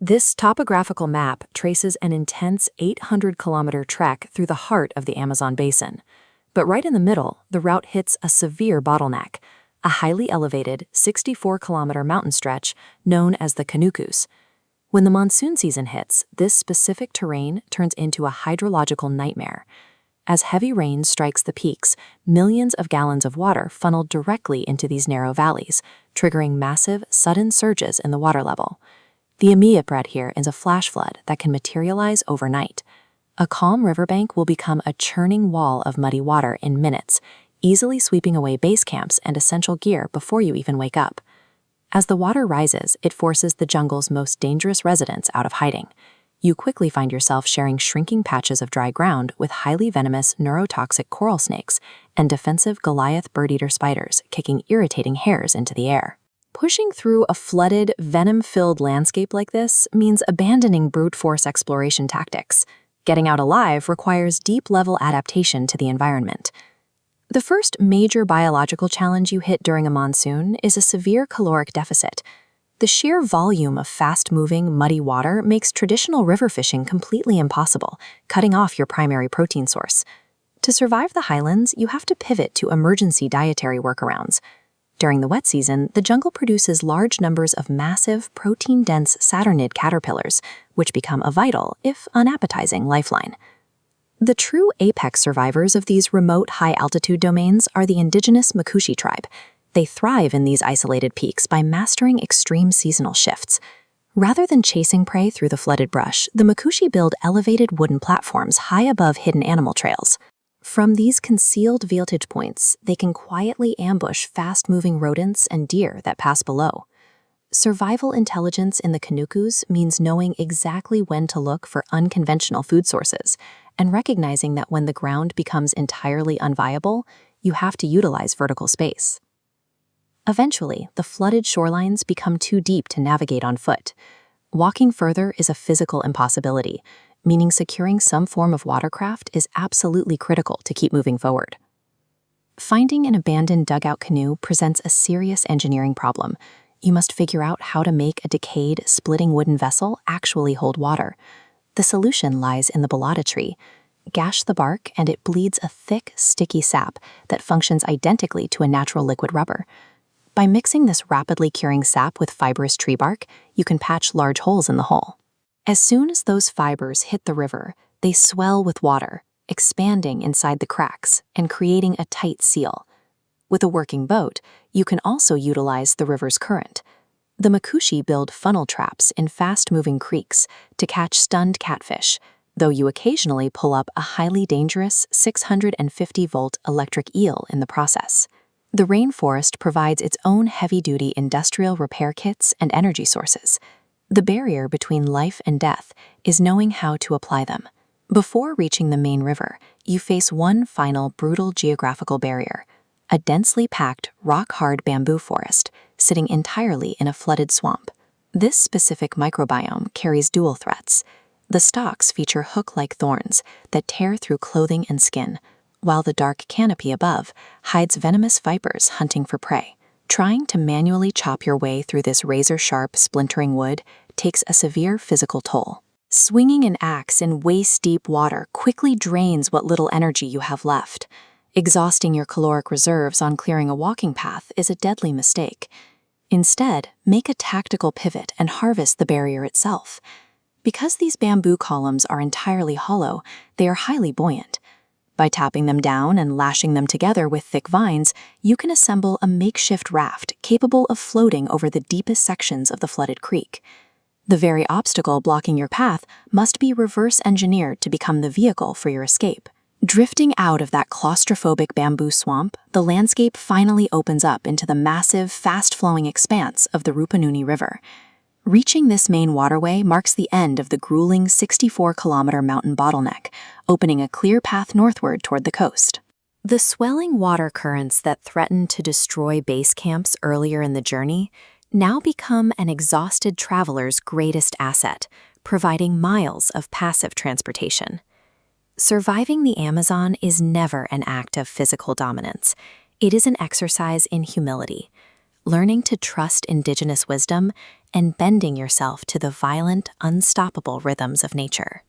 This topographical map traces an intense 800-kilometer trek through the heart of the Amazon basin. But right in the middle, the route hits a severe bottleneck, a highly elevated 64-kilometer mountain stretch known as the Kanukus. When the monsoon season hits, this specific terrain turns into a hydrological nightmare. As heavy rain strikes the peaks, millions of gallons of water funnel directly into these narrow valleys, triggering massive, sudden surges in the water level. The immediate here is a flash flood that can materialize overnight. A calm riverbank will become a churning wall of muddy water in minutes, easily sweeping away base camps and essential gear before you even wake up. As the water rises, it forces the jungle's most dangerous residents out of hiding. You quickly find yourself sharing shrinking patches of dry ground with highly venomous neurotoxic coral snakes and defensive Goliath bird-eater spiders kicking irritating hairs into the air. Pushing through a flooded, venom-filled landscape like this means abandoning brute force exploration tactics. Getting out alive requires deep-level adaptation to the environment. The first major biological challenge you hit during a monsoon is a severe caloric deficit. The sheer volume of fast-moving, muddy water makes traditional river fishing completely impossible, cutting off your primary protein source. To survive the highlands, you have to pivot to emergency dietary workarounds. During the wet season, the jungle produces large numbers of massive, protein-dense saturnid caterpillars, which become a vital, if unappetizing, lifeline. The true apex survivors of these remote high-altitude domains are the indigenous Makushi tribe. They thrive in these isolated peaks by mastering extreme seasonal shifts. Rather than chasing prey through the flooded brush, the Makushi build elevated wooden platforms high above hidden animal trails. From these concealed vantage points, they can quietly ambush fast-moving rodents and deer that pass below. Survival intelligence in the Kanukus means knowing exactly when to look for unconventional food sources and recognizing that when the ground becomes entirely unviable, you have to utilize vertical space. Eventually, the flooded shorelines become too deep to navigate on foot. Walking further is a physical impossibility, meaning securing some form of watercraft is absolutely critical to keep moving forward. Finding an abandoned dugout canoe presents a serious engineering problem. You must figure out how to make a decayed, splitting wooden vessel actually hold water. The solution lies in the balata tree. Gash the bark and it bleeds a thick, sticky sap that functions identically to a natural liquid rubber. By mixing this rapidly curing sap with fibrous tree bark, you can patch large holes in the hull. As soon as those fibers hit the river, they swell with water, expanding inside the cracks and creating a tight seal. With a working boat, you can also utilize the river's current. The Makushi build funnel traps in fast-moving creeks to catch stunned catfish, though you occasionally pull up a highly dangerous 650-volt electric eel in the process. The rainforest provides its own heavy-duty industrial repair kits and energy sources. The barrier between life and death is knowing how to apply them. Before reaching the main river, you face one final brutal geographical barrier, a densely packed, rock-hard bamboo forest sitting entirely in a flooded swamp. This specific microbiome carries dual threats. The stalks feature hook-like thorns that tear through clothing and skin, while the dark canopy above hides venomous vipers hunting for prey. Trying to manually chop your way through this razor-sharp, splintering wood takes a severe physical toll. Swinging an axe in waist-deep water quickly drains what little energy you have left. Exhausting your caloric reserves on clearing a walking path is a deadly mistake. Instead, make a tactical pivot and harvest the barrier itself. Because these bamboo columns are entirely hollow, they are highly buoyant. By tapping them down and lashing them together with thick vines, you can assemble a makeshift raft capable of floating over the deepest sections of the flooded creek. The very obstacle blocking your path must be reverse-engineered to become the vehicle for your escape. Drifting out of that claustrophobic bamboo swamp, the landscape finally opens up into the massive, fast-flowing expanse of the Rupununi River. Reaching this main waterway marks the end of the grueling 64-kilometer mountain bottleneck, opening a clear path northward toward the coast. The swelling water currents that threatened to destroy base camps earlier in the journey now become an exhausted traveler's greatest asset, providing miles of passive transportation. Surviving the Amazon is never an act of physical dominance. It is an exercise in humility. learning to trust indigenous wisdom and bending yourself to the violent, unstoppable rhythms of nature.